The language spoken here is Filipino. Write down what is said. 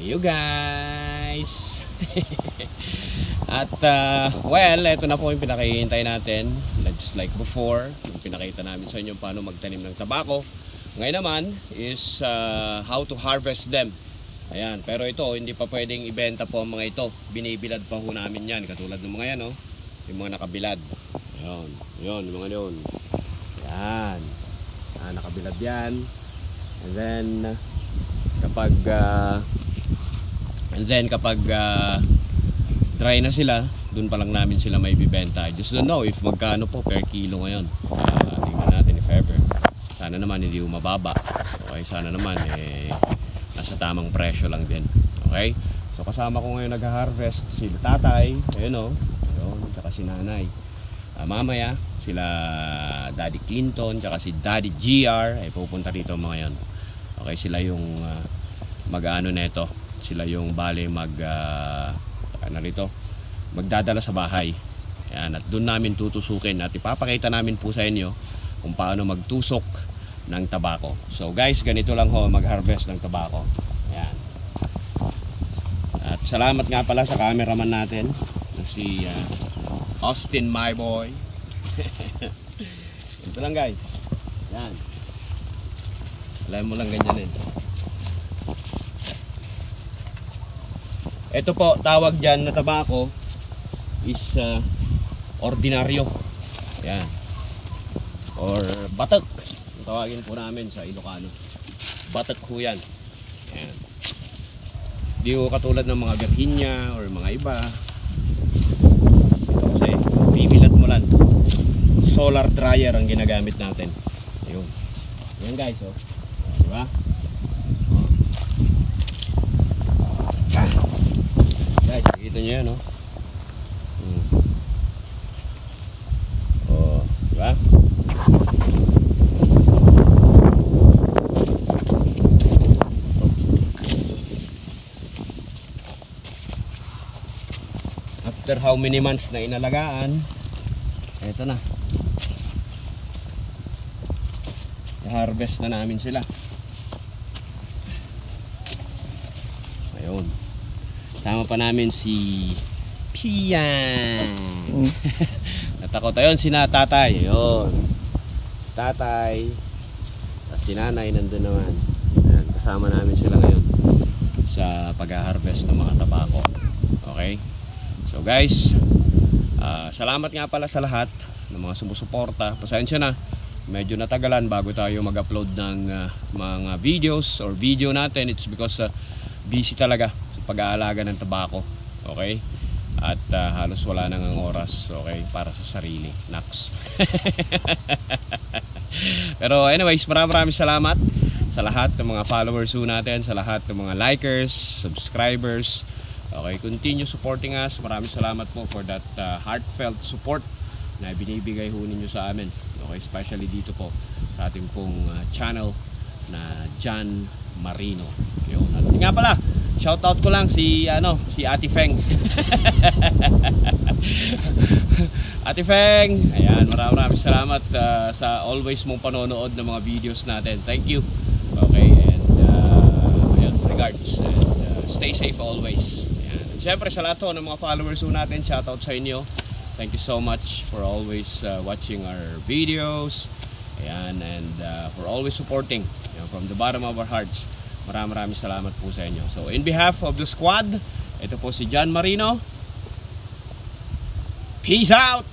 you guys. At well, ito na po yung pinakihintay natin. Just like before, yung pinakita namin sa inyo paano magtanim ng tabako. Ngayon naman is how to harvest them. Ayan, pero ito hindi pa pwedeng ibenta po ang mga ito. Binibilad pa ho namin yan, katulad ng mga yan, oh. Yung mga nakabilad. Ayun, yun, yung mga yun. Yan. Nakabilad yan. And then kapag dry na sila, dun pa lang namin sila may bibenta. I just don't know if magkano po per kilo ngayon. Tingnan natin if ever. Sana naman hindi mababa. Okay, sana naman nasa tamang presyo lang din. Okay? So kasama ko ngayon nag-harvest si tatay, ayun o, ayun, tsaka si nanay. Mamaya sila Daddy Clinton tsaka si Daddy GR ay pupunta rito mga yan. Okay, sila yung mag-ano neto. Sila yung bale magdadala sa bahay. Ayan, at doon namin tutusukin at ipapakita namin po sa inyo kung paano magtusok ng tabako. So guys, ganito lang ho mag-harvest ng tabako. Ayan. At salamat nga pala sa cameraman natin si Austin, my boy. Ito lang guys. Ayan. Alam mo lang ganyan din. Ito po, tawag dyan na tabako is ordinaryo. Ayan. Or batak. Tawagin po namin sa Ilocano. Batak po yan. Ayan. Di ko katulad ng mga Virginia or mga iba. Ito kasi, bibilat mo lang. Solar dryer ang ginagamit natin. Ayun. Ayan guys, oh. Diba? Guys, nakikita nyo yan, oh. Oh, diba? After how many months na inalagaan, eto na. I-harvest na namin sila. Ayun. Sama pa namin si Pian. Natakot. Ayun, si tatay. Ayun. Si tatay. Tapos si nanay nandun naman. Ayan, kasama namin sila ngayon sa pag-harvest ng mga tabako. Okay? So guys, salamat nga pala sa lahat ng mga sumusuporta. Pasensya na. Medyo natagalan bago tayo mag-upload ng mga videos or video natin. It's because busy talaga pag-aalaga ng tabako, okay? At halos wala nang ang oras, okay, para sa sarili. Naks. Pero anyways, maraming salamat sa lahat ng mga followers natin, sa lahat ng mga likers, subscribers. Okay, continue supporting us. Maraming salamat po for that heartfelt support na binibigay ho ninyo sa amin. Okay, especially dito po sa ating pong channel na John Marino. Yun. At nga pala, shoutout ko lang si Ate Feng. Ate Feng, ayan, maraming salamat sa always mong panonood ng mga videos natin. Thank you. Okay, and ayan, regards and stay safe always. Ayan. Siyempre sa lahat ng mga followers natin, shoutout sa inyo. Thank you so much for always watching our videos. Ayan, and for always supporting, you know, from the bottom of our hearts. Maraming salamat po sa inyo. So in behalf of the squad, ito po si John Marino. Peace out!